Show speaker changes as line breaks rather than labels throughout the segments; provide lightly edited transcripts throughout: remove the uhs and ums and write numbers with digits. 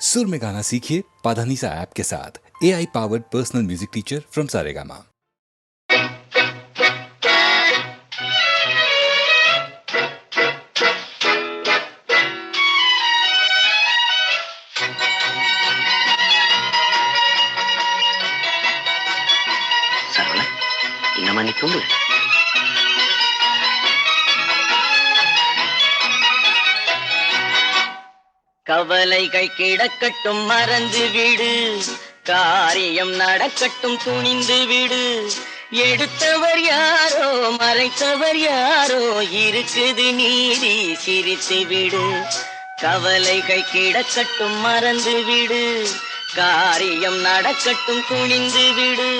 सुर में गाना सीखिए पाधानीसा ऐप के साथ। AI powered personal music teacher from Saregama.
Saravana, என்னம்மா நீ தூங்கு. கவலைகள் கிடக்கட்டும் மறந்து விடு, காரியம் நடக்கட்டும் துணிந்து விடு. எடுத்தவர் யாரோ மறைத்தவர் யாரோ, இருக்குது நீதி சிரித்து விடு. கவலைகள் கிடக்கட்டும் மறந்து விடு, காரியம் நடக்கட்டும் துணிந்து விடு.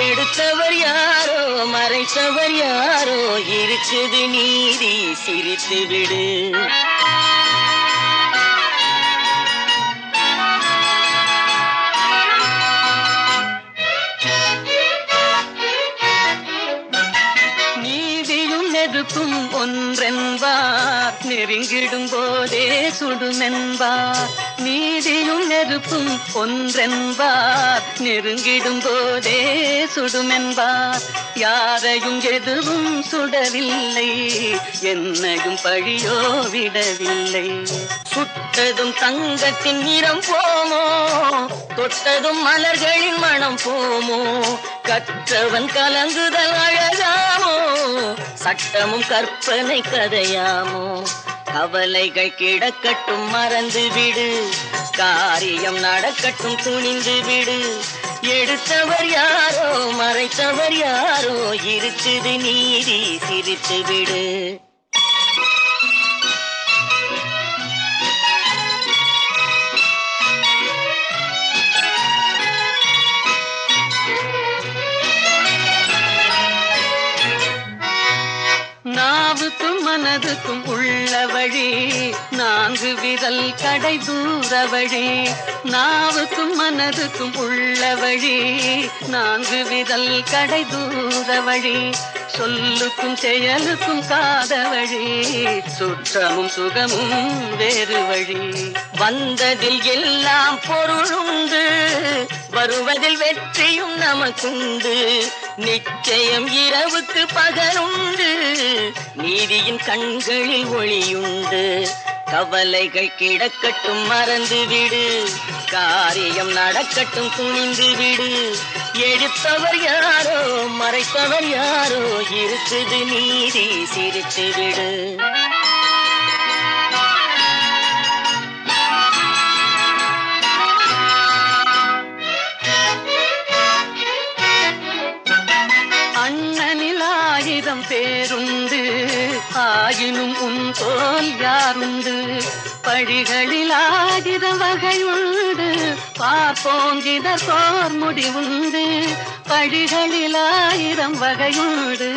எடுத்தவர் யாரோ மறைத்தவர் யாரோ, இருக்குது நீதி சிரித்து விடு. நெருப்பும் ஒன்றென்பார், நெருங்கிடும் போதே சுடுமென்பார். நீதியும் நெருப்பும் ஒன்றென்பார், நெருங்கிடும் போதே சுடுமென்பார். யாரையும் எதுவும் சுடவில்லை, என்னையும் பழியோ விடவில்லை. சுட்டதும் தங்கத்தின் நிறம் போமோ, தொட்டதும் மலர்களின் மனம் போமோ. கற்றவன் கலங்குதல் அழகாமோ, சட்டமும் கற்பனை கதையாமோ. கவலைகள் கிடக்கட்டும் மறந்து விடு, காரியம் நடக்கட்டும் துணிந்து விடு. எடுத்தவர் யாரோ மறைத்தவர் யாரோ, இருக்குது நீதி சிரித்து விடு. நாவுக்கும் மனதுக்கும் உள்ள வழி, நான்கு விரல் கடை தூர வழி. நாவுக்கும் மனதுக்கும் உள்ள வழி, நான்கு விரல் கடை தூர வழி. சொல்லுக்கும் செயலுக்கும் காத வழி, சுற்றமும் சுகமும் வேறு வழி. வந்ததில் எல்லாம் பொருளுண்டு, வருவதில் வெற்றியும் நமக்குண்டு. நிச்சயம் இரவுக்கு பகலுண்டு, நீதியின் கண்களில் ஒளியுண்டு. கவலைகள் கிடக்கட்டும் மறந்து விடு, காரியம் நடக்கட்டும் துணிந்து விடு. எடுத்தவர் யாரோ மறைத்தவர் யாரோ, இருக்குது நீதி சிரித்து விடு. அண்ணனில் 1000 பேருண்டு, ஆயினும் உன் போல் யாருண்டு. பழிகளில் 1000 வகையுண்டு, பார்ப்போம் இதற்கோர் முடிவுண்டு. பழிகளில் 1000 வகையுண்டு,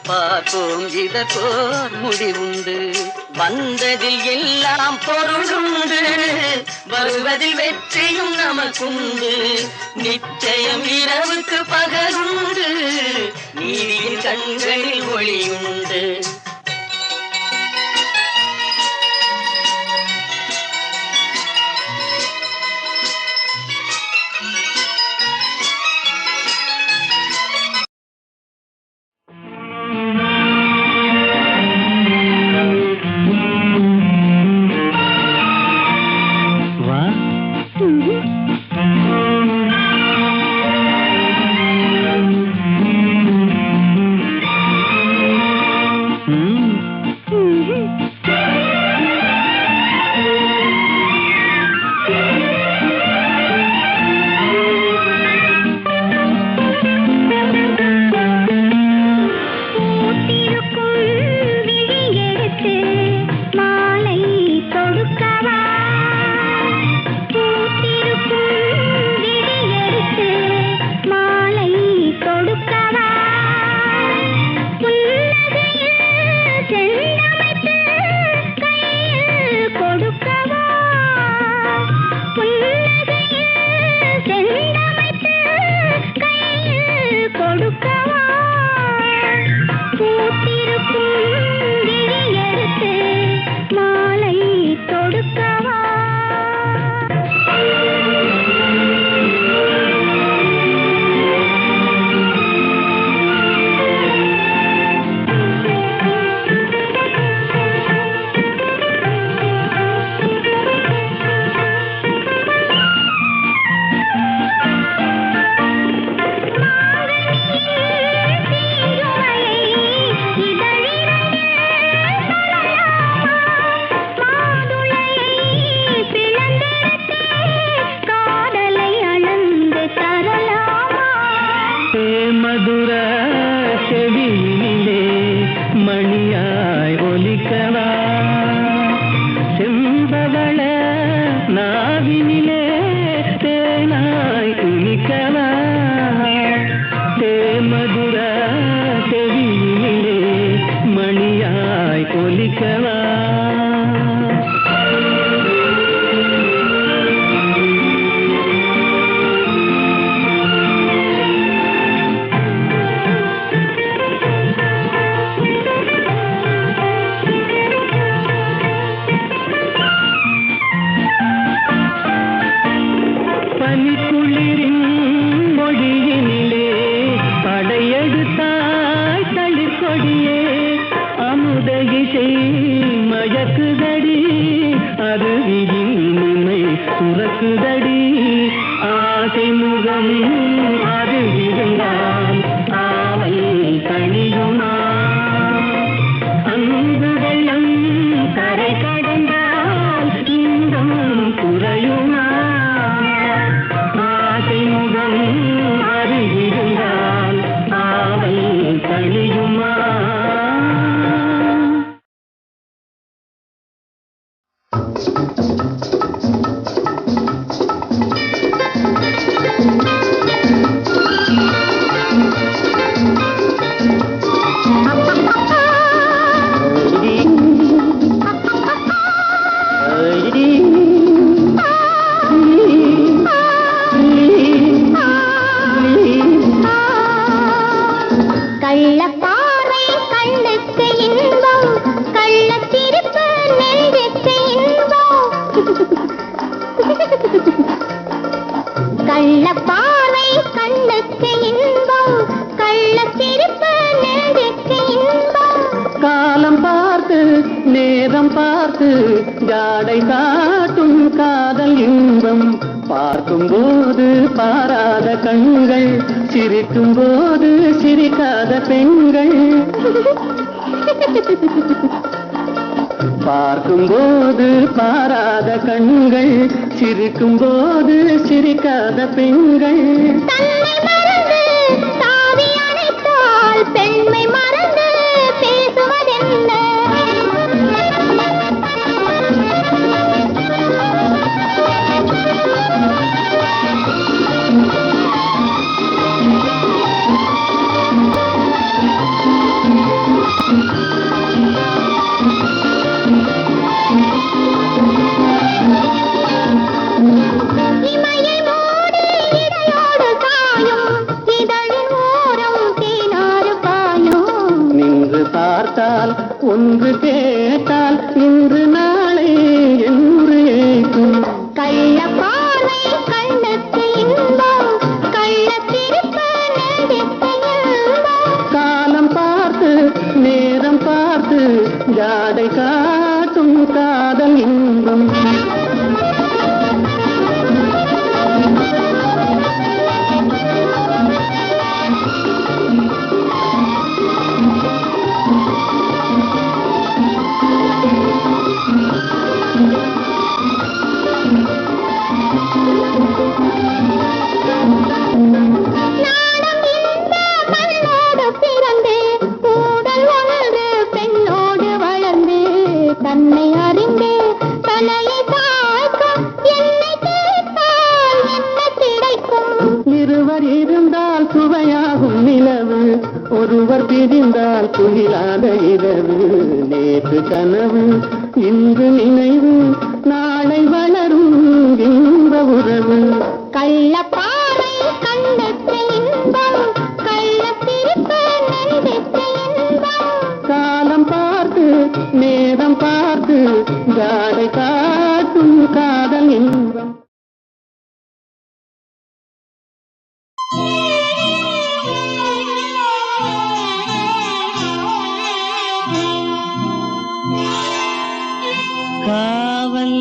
பார்ப்போம் இதற்கோர் முடிவுண்டு. வந்ததில் எல்லாம் பொருளுண்டு, வருவதில் வெற்றியும் நமக்குண்டு. நிச்சயம் இரவுக்கு பகலுண்டு, நீதியின் கண்களில் ஒளியுண்டு.
நாவினிலே தேனாய் இனிக்கவா தேமதுர செவியினிலே மணியாய் ஒலிக்கவா பனிக்குளிரின் மொழியினிலே படையெடுத்தாய் தளிர்கொடியே அமுத இசை மயக்குதடி அருவியின் உண்மை சுரக்குதடி ஆசை முகம் அது இருந்தால் ஆவை தனியுமா அன்பு வெள்ளம் கரை கடந்தால் இன்பம் குறையுமா ஆசை முகம் அருகிருந்தால் ஆவை தனியுமா
கள்ளப்பார்வை கண்ணுக்கு இன்பம் கள்ளத்திருப்பு நெஞ்சுக்கு இன்பம் கள்ளப்பார்வை கண்ணுக்கு இன்பம் கள்ளத்திருப்பு நெஞ்சுக்கு இன்பம்
காலம் பார்த்து நேரம் பார்த்து ஜாடை காட்டும் காதல் இன்பம் பார்க்கும் போது பாராத கண்கள் சிரிக்கும் போது சிரிக்காத பெண்கள் பார்க்கும் போது பாராத கண்கள் சிரிக்கும் போது சிரிக்காத பெண்கள்
தன்னை மறந்து தாவி அணைத்தால் பெண்மை மறந்து பேசுவதென்ன இமையை மூடி இடையோடு சாயும் இதழின் ஓரம் தேனாறு பாயும்
நின்று பார்த்தால் ஒன்று கேட்டால் இன்று நாளை என்று ஏற்றும்
கள்ளப்பார்வை கண்ணுக்கு இன்பம் கள்ளத்திருப்பு நெஞ்சுக்கு இன்பம்
காலம் பார்த்து நேரம் பார்த்து ஜாடை காட்டும் காதல் இன்பம்
நாணம் இந்த மண்ணோடு பிறந்து ஊடல் ஒன்று பெண்ணோடு வளர்ந்து தன்னை அறிந்து தலையை தாழ்க்கும் என்னை கேட்டால் என்ன கிடைக்கும்
இருவர் இருந்தால் சுவையாகும் நிலவு ஒருவர் பிரிந்தால் துயிலாத இரவு நேற்று கனவு இன்று நினைவு நாளை வளரும் இன்ப உறவு
கள்ளப்பார்வை கண்ணுக்கு இன்பம் கள்ளத்திருப்பு நெஞ்சுக்கு இன்பம்
காலம் பார்த்து நேரம் பார்த்து ஜாடை காட்டும் காதல் இன்பம் காவல்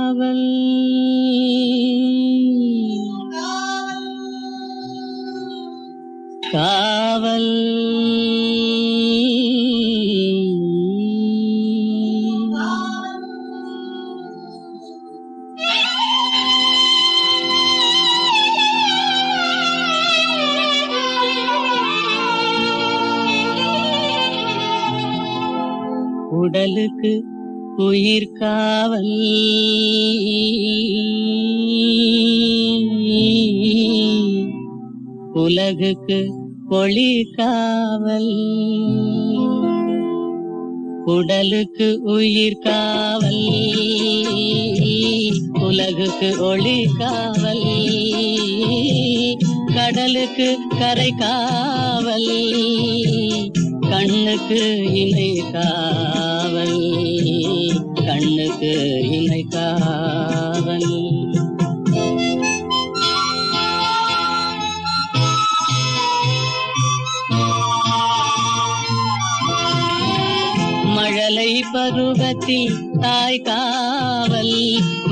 காவல் காவல் உடலுக்கு உயிர் காவல் உலகுக்கு ஒளி காவல் உடலுக்கு உயிர் காவல் உலகுக்கு ஒளி காவல் கடலுக்கு கரை காவல் கண்ணுக்கு இணை காவல் கண்ணுக்கு இணை காவல் மழலை பருவத்தில் தாய் காவல்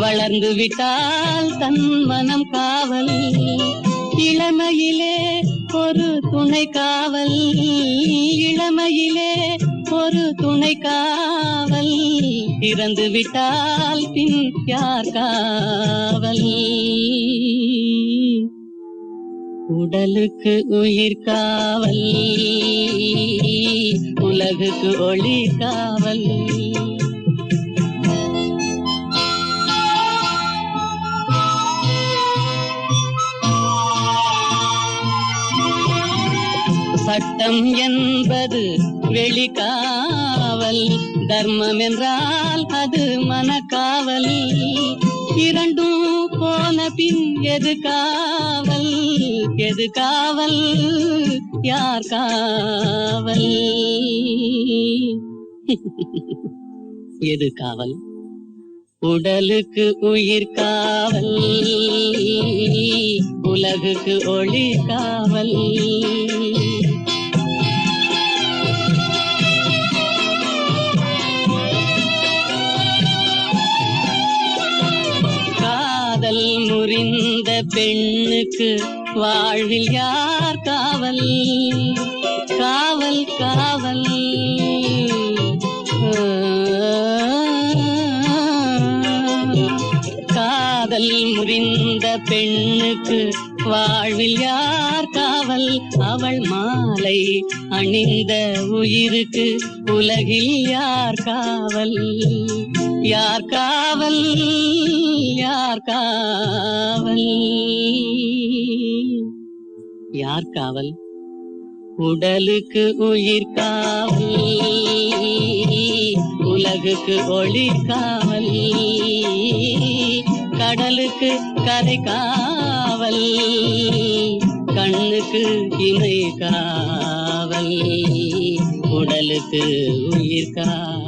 வளர்ந்து விட்டால் தன் மனம் காவல் இளமையிலே ஒரு துணை காவல் இளமையிலே ஒரு துணை காவல் இறந்து விட்டால் பின் யார் காவல் உடலுக்கு உயிர் காவல் உலகுக்கு ஒளி காவல் சட்டம் என்பது வெளிக்காவல் தர்மம் என்றால் அது மனக்காவல் இரண்டும் போன பின் எது காவல் எது காவல் யார் காவல் எது காவல் உடலுக்கு உயிர் காவல் உலகுக்கு ஒளி காவல் காதல் முறிந்த பெண்ணுக்கு வாழ்வில் யார் காவல் காவல் காவல் காதல் முறிந்த பெண்ணுக்கு வாழ்வில் யார் காவல் அவள் மாலை அணிந்த உயிருக்கு உலகில் யார் காவல் யார் காவல் யார் காவல் யார் காவல் உடலுக்கு உயிர் காவல் உலகுக்கு ஒளி காவல் கடலுக்கு கரை காவல் கண்ணுக்கு இணை காவல் உடலுக்கு உயிர் காவல்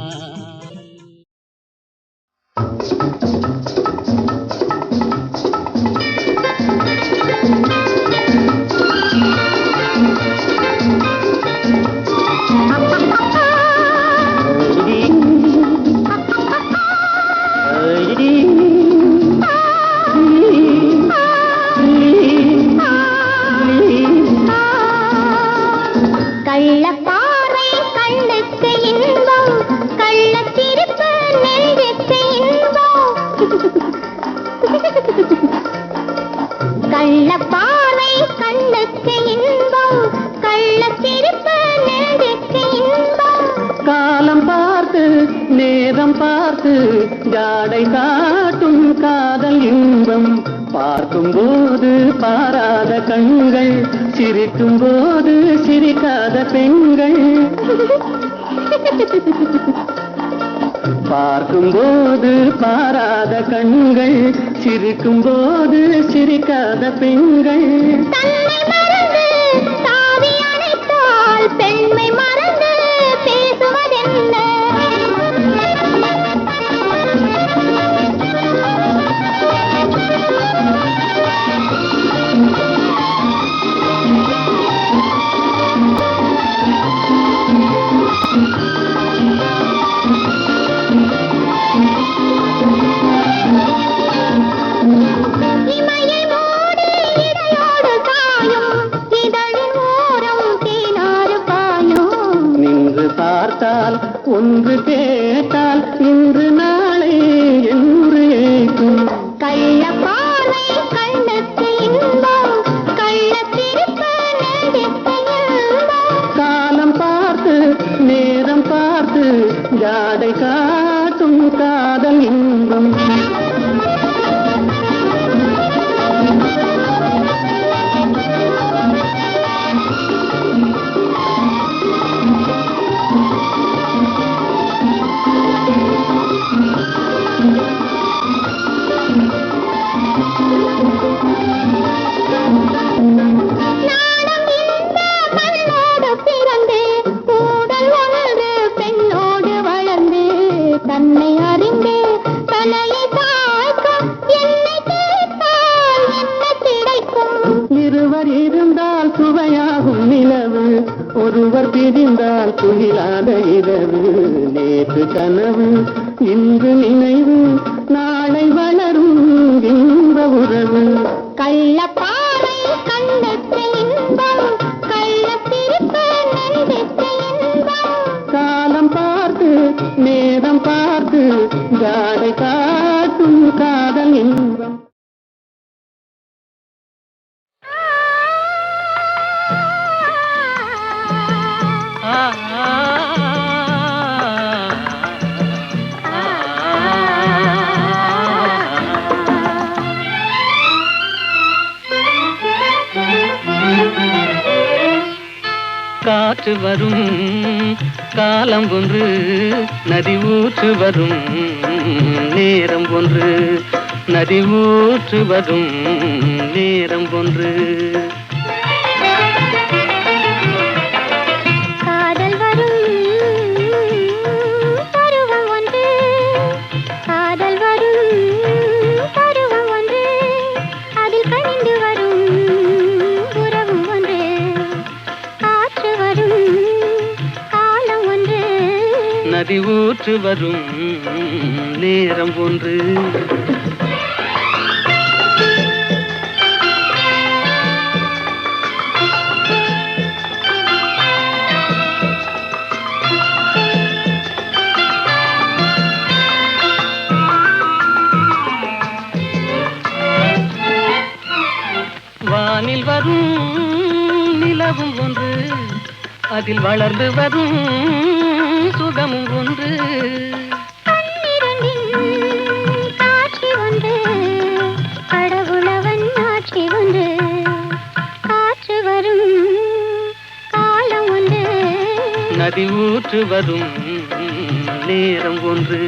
கள்ளப்பாறை கண்ணுக்கு இன்பம் கள்ளச்சிரிப்பு நெஞ்சுக்கு இன்பம் கள்ளப்பாறை கண்ணுக்கு இன்பம் கள்ளச்சிரிப்பு நெஞ்சுக்கு இன்பம்
காலம் பார்த்து நேரம் பார்த்து ஜாடை காட்டும் காதல் இன்பம் பார்க்கும் போது பாராத கண்கள் சிரிக்கும் போது சிரிக்காத பெண்கள் பார்க்கும் போது பாராத கண்கள் சிரிக்கும் போது சிரிக்காத பெண்கள்
தன்னை மறந்து தாவி அணைத்தால் பெண்மை மறந்து பேசுவதென்ன இமையை மூடி இடையோடு காயும் இதழின் ஓரம் தேனாறு பாயும்
நின்று பார்த்தால் ஒன்று கேட்டால் இன்று நாளை என்று ஏற்றும்
கள்ளப்பாறை கண்ணுக்கு இன்பம் கள்ளச்சிரிப்பு நெஞ்சுக்கு இன்பம்
காலம் பார்த்து நேரம் பார்த்து ஜாடை காட்டும் காதல் இன்பம்.
தன்னை அறிந்து தலையை தாழ்க்க என்னை கேட்டால் என்ன கிடைக்கும்?
இருவர் இருந்தால் சுவையாகும் நிலவு, ஒருவர் பிரிந்தால் துயிலாத இரவு. நேற்று கனவு இன்று நினைவு, நாளை வளரும் இன்ப உறவு.
கள்ளப்பாறை கண்ணுக்கு இன்பம், கள்ளத்திருப்பு நெஞ்சுக்கு இன்பம்.
காலம் பார்த்து நேரம் பார்த்து ஜாடை காட்டும் காதல் இன்பம்.
காற்று வரும் காலம் ஒன்று, நதி ஊற்று வரும் நேரம் ஒன்று, நதி ஊற்று வரும் நேரம் ஒன்று.
காதல் வரும் பருவம் ஒன்று, காதல் வரும் பருவம் ஒன்று, அதில் கனிந்து வரும் உறவும் ஒன்று. காற்று வரும் காலம் ஒன்று,
நதி ஊற்று வரும் நேரம் ஒன்று. வானில் வரும் நிலவும் ஒன்று, அதில் வளர்ந்து வரும் சுகமும் ஒன்று.
பன்னிரண்டின் காட்சி ஒன்று, கடவுளவன் ஆட்சி ஒன்று. காற்று வரும் காலம் ஒன்று,
நதி ஊற்று வரும் நேரம் ஒன்று.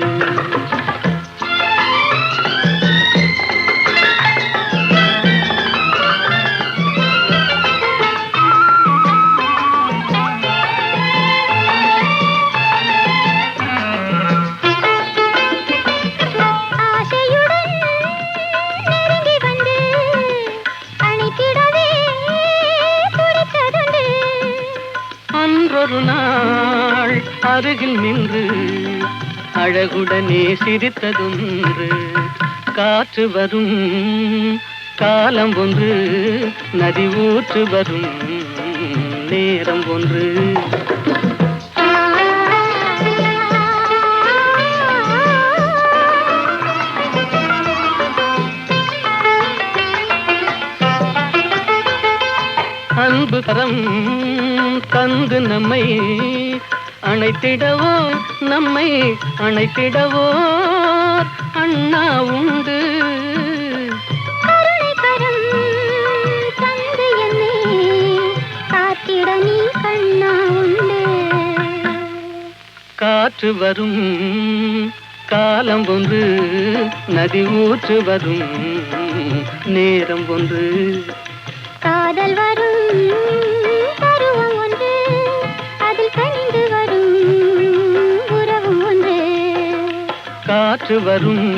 ஒரு நாள் அருகில் நின்று அழகுடனே சிரித்ததொன்று. காற்று வரும் காலம் ஒன்று, நதி ஊற்று வரும் நேரம் ஒன்று. அன்பு கரம் தந்து நம்மை அணைத்திடவோ, நம்மை அணைத்திடவோ அண்ணா உண்டு.
கருணை கரம் தந்து என்னை காத்திட நீ கண்ணா உண்டு.
காற்று வரும் காலம் ஒன்று, நதி ஊற்று வரும் நேரம் ஒன்று.
காதல் வரும் பருவம் ஒன்று, அதில் கனிந்து வரும் உறவும் ஒன்று.
காற்று வரும்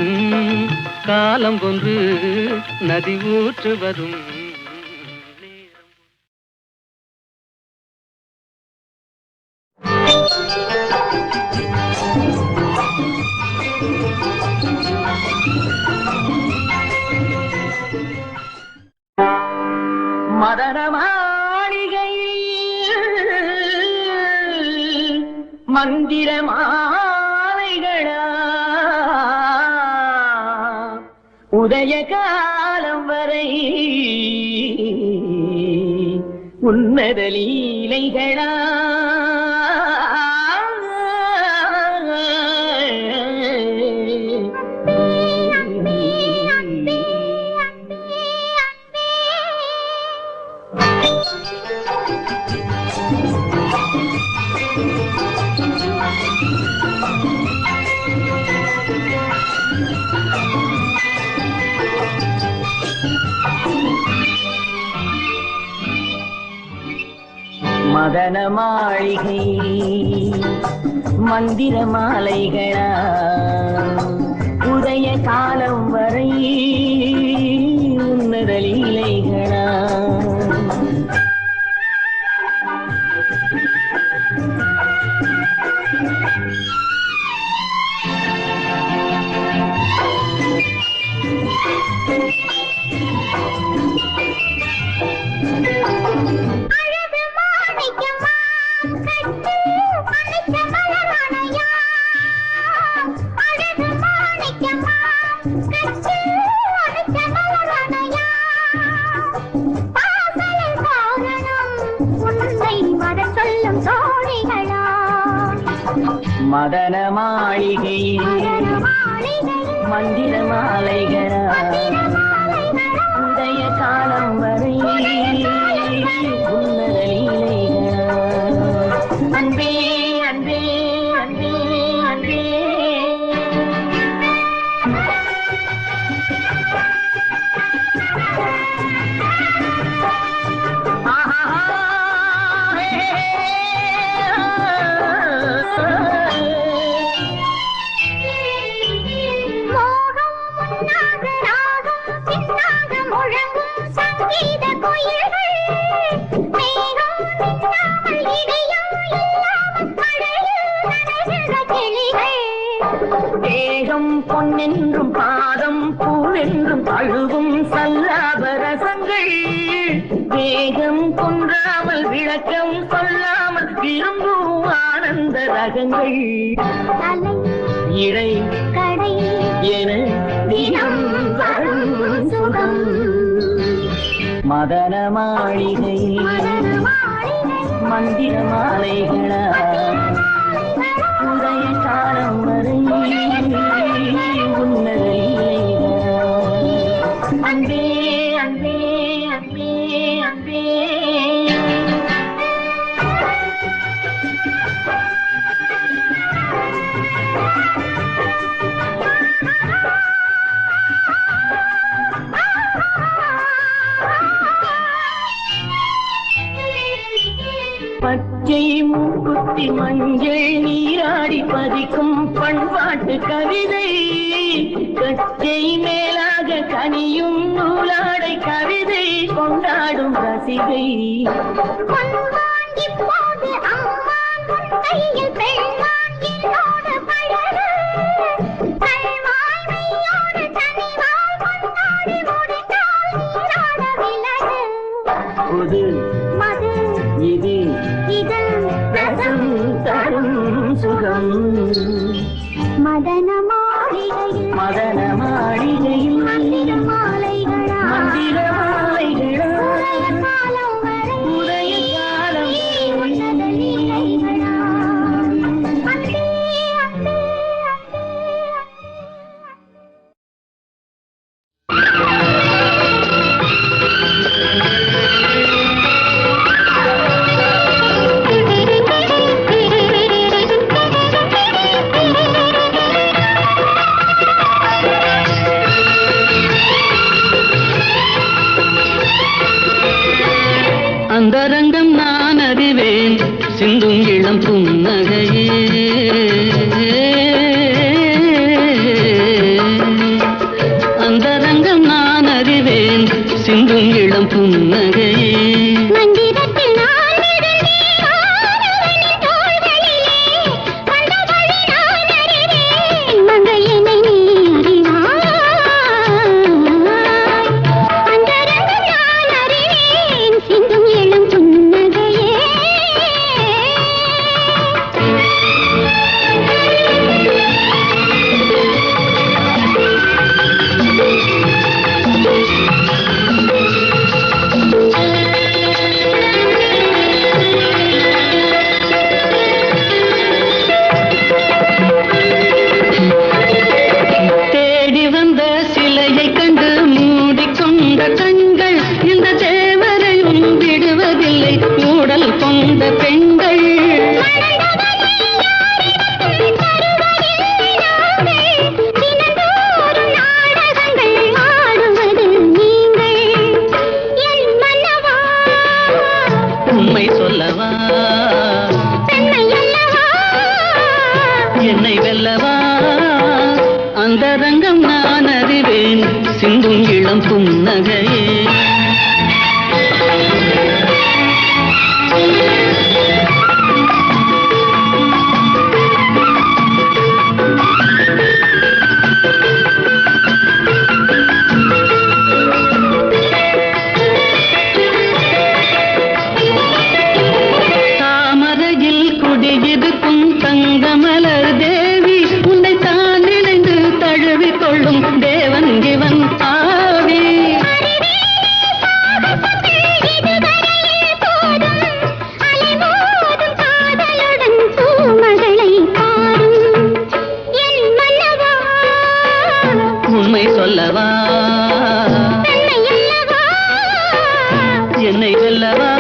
காலம் ஒன்று, நதி ஊற்று வரும் நேரம்.
மதன மாளிகையில் மந்திர மாலைகளா, உதய காலம் வரை உன்னத லீலைகளா. மதன மாளிகை மந்திர மாலைகளா உதய காலம் வரை உன்னத லீலைகளா மதன மாளிகையில் மந்திர மாலைகளா உதய காலம் வரை உன்னத லீலைகளா அன்பே அன்பே அன்பே அன்பே தேகம் பொன்னென்றும் பாதம் பூவென்றும் தழுவும் சல்லாபரசங்கள் வேகம் கொன்றாமல் விளக்கம் சொல்லாமல் விரும்பும் ஆனந்த ரகங்கள் இடை கடை என தினம் வரும் சுகம் மதன மாளிகையில் மந்திர மாலைகளா உதய காலம் வரை உன்னத லீலைகளா அன்பே அன்பே அன்பே அன்பே பச்சை மூக்குத்தி மஞ்சள் நீராடி பதிக்கும் பண்பாட்டு கவிதை கச்சை மேலாக கனியும் நூலாடை கவிதை கொண்டாடும் ரசிகை புது இது ரசம் தரும் சுகம்
மதன மாளிகையில்
மதன மாளிகையில்
மந்திர மாலைகளா
மந்திர மாலைகளா
காலம் வரை
உதய காலம்
உன்னத லீலைகளா அன்பே அன்பே
அந்தரங்கம் நான் அறிவேன் சிந்தும் இளம் புன்னகையே அந்தரங்கம் நான் அறிவேன் சிந்தும் இளம் புன்னகையே
மந்திரத்தில் நான் இருந்தேன் ஆரவனின் தோள்களிலே கண்டபடி நான் அறிவேன் மங்கையனை நீ அறிவாய் அந்தரங்கம் நான் அறிவேன் சிந்தும் இளம் புன்னகையே
இல்லை ஊடல் கொண்ட பெண்கள். உண்மை சொல்லவா என்னை வெல்லவா அந்த ரங்கம் நான் அறிவேன் சிந்தும் இளம் புன்னகையே. தாமரையில் குடியிருக்கும் தங்கமலர் தேவி உன்னை தான் நினைந்து தழுவிக் கொள்ளும் தேவன் இவன் ஆவி. உண்மை சொல்லவா என்னை வெல்லவா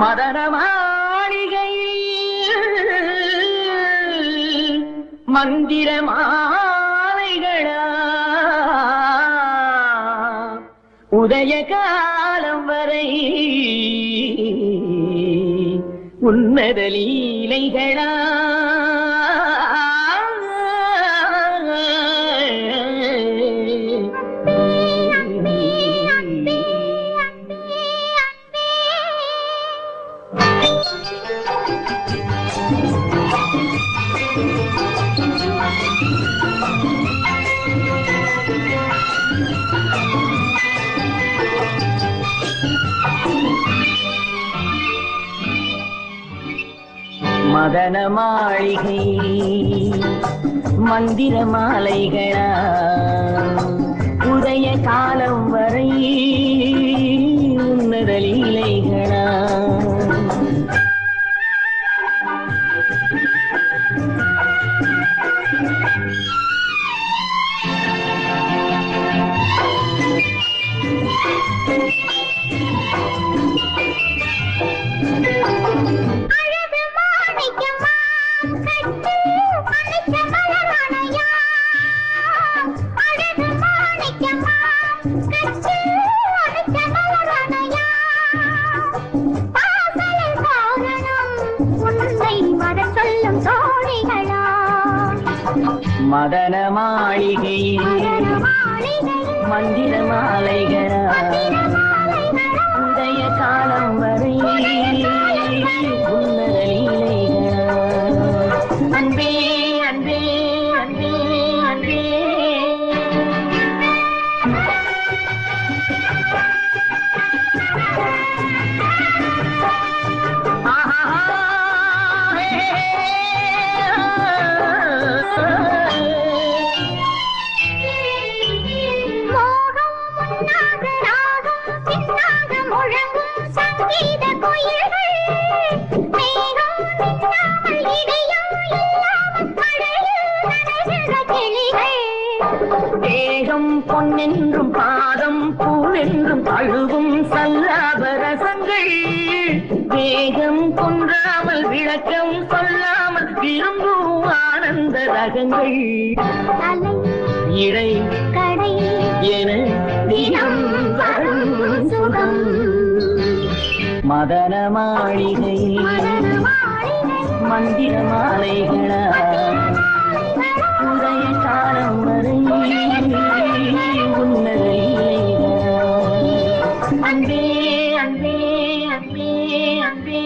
மதன மாளிகையில் மந்திர மாலைகளா உதய காலம் வரை உன்னத லீலைகளா மதன மாளிகை மந்திர மாலைகளா உதய காலம் வரை உன்னத லீலைகளா. மதன மாளிகையில் மந்திர மாலைகளா உதய காலம் வரை உன்னத லீலைகளா. அன்பே அன்பே அன்பே அன்பே தேகம் பொன்னென்றும் பாதம் பூவென்றும் அழுவும் சல்லாபரசங்கள் வேகம் கொன்றாமல் விளக்கம் சொல்லாமல் விரும்பும் ஆனந்த ரகங்கள் இடை கடை என தினம் வரும் சுகம். மதன மாளிகை மந்திர மாலைகளா உதய காலம் வரை உன்னத லீலைகளா. அன்பே அன்பே அன்பே அன்பே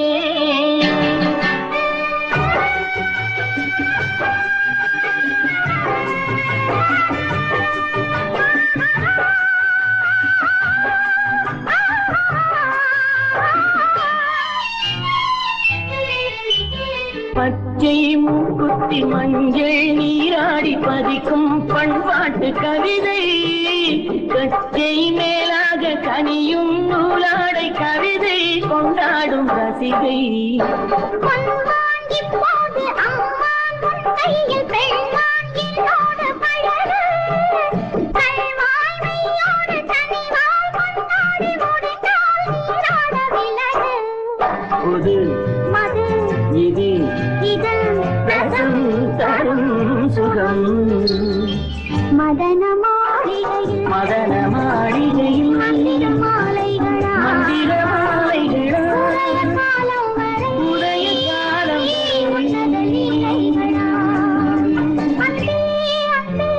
பச்சை மூக்குத்தி மஞ்சள் நீராடி பதிக்கும் பண்பாட்டு கவிதை கச்சை மேலாக கனியும் நூலாடை கவிதை கொண்டாடும் ரசிகை
இப்போது அம்மா உன் கையில் பெண்மாங்கிலோடு பழகு கல்வாய்மையோடு தனிவாய் கொண்டாடி முடித்தால் நீராட விலகு
புது
மது
இது
இது
ரசம் தரும் சுகம்
மதன மாளிகையில்
மதன மாளிகையில்
மந்திர மாலைகளா
மந்திர மாலைகளா
உதய காலம் வரை
உதய காலம்
உன்னத லீலைகளா அன்பே அன்பே அன்பே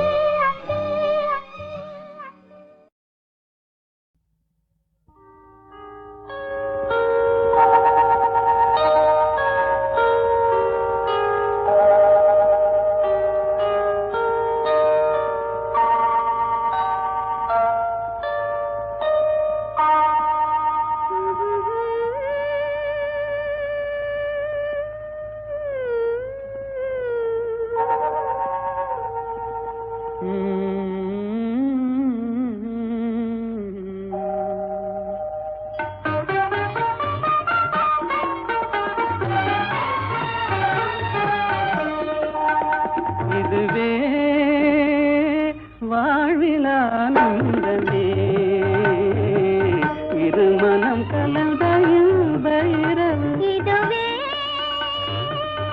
இதுவே வாழ்வில் ஆனந்தமே இரு மனம் கலந்த பைரவு
இதுவே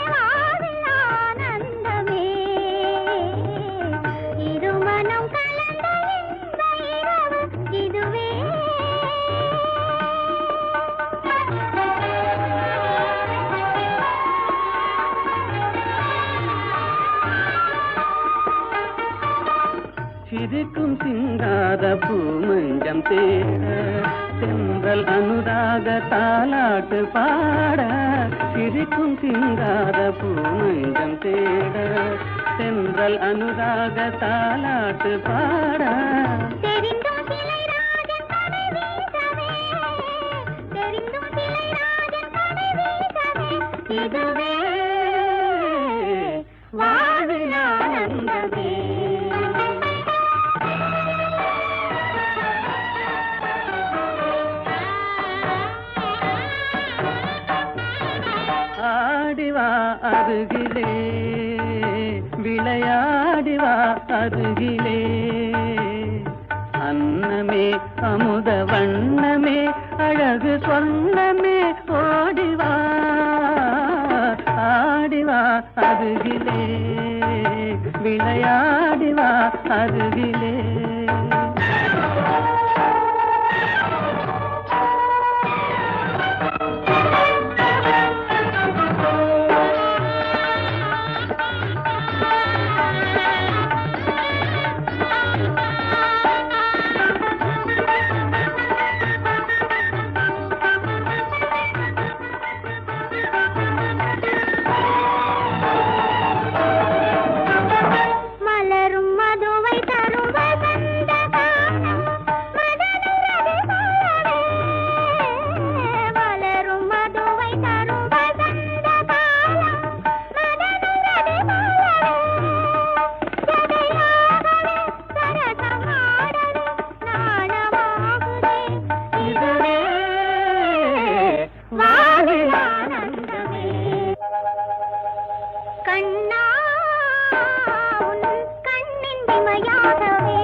வாழ்வில் ஆனந்தமே இருமனம் கலந்த இன்ப இரவு இதுவே
சிரிக்கும் சிங்கார பூமஞ்சம் தேட சென்றல் அனுராக தாலாட்டு பாட சிரிக்கும் சிங்கார பூமஞ்சம் தேட சென்றல் அனுராக தாலாட்டு பாட
தெரிந்தும் சிலை ராஜன் கடை வீசவே தெரிந்தும் சிலை ராஜன் கடை வீசவே இதுவே
வாழ்வில் ஆனந்தமே ஆடிவா அருகிலே விளையாடிவா அருகிலே அன்னமே அமுத வண்ணமே அழகு சொன்னமே ஓடிவா ஆடிவா அருகிலே விளையாடிவா அருகிலே
மலரும் மதுவை தரும் வசந்த காலம் மதனுரது மலரே மலரும் மதுவை தரும் வசந்த காலம் மதனுரது மலரே ஜதையாகவே சரசமாடவே நாணமாகுதே இதுவே வாழ்வில் ஆனந்தமே கண்ணா உன் கண்ணின் இமையாகவே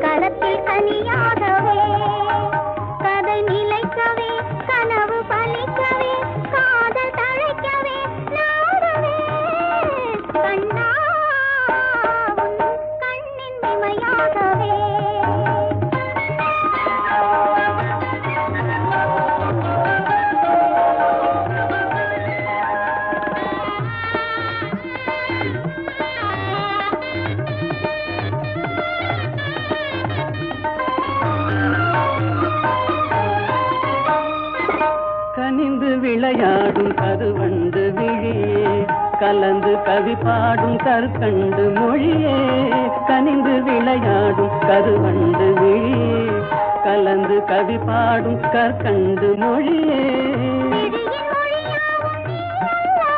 கரத்தில் கனியாகவே கதை நிலைக்கவே கனவு பலிக்கவே காதல் தழைக்கவே நாடவே கண்ணா உன் கண்ணின் இமையாகவே
கனிந்து விளையாடும் கருவண்டு விழியே கலந்து கவி பாடும் கற்கண்டு மொழியே கனிந்து விளையாடும் கருவண்டு விழியே கலந்து கவி பாடும் கற்கண்டு மொழியே
விழியின் மொழியாவும் நீ அல்லவா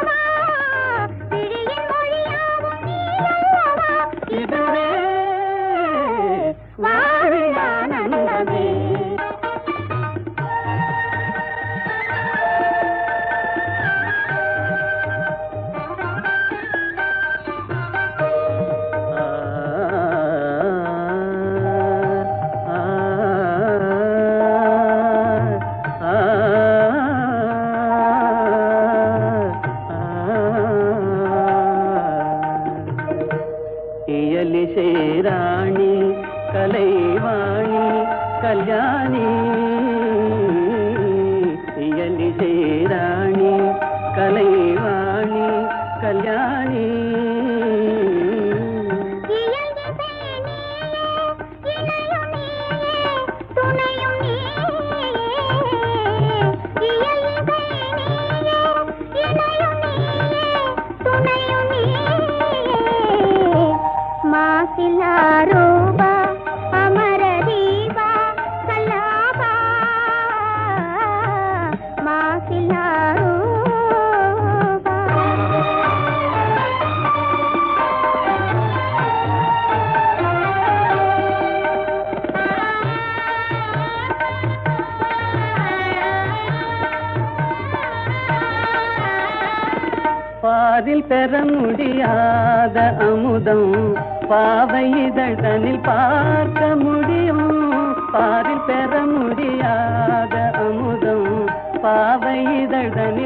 பாரில் பெற முடியாத அமுதம் பாவை இதழ்தனில் பார்க்க முடியும். பாரில் பெற முடியாத அமுதம் பாவை இதழ்தனில்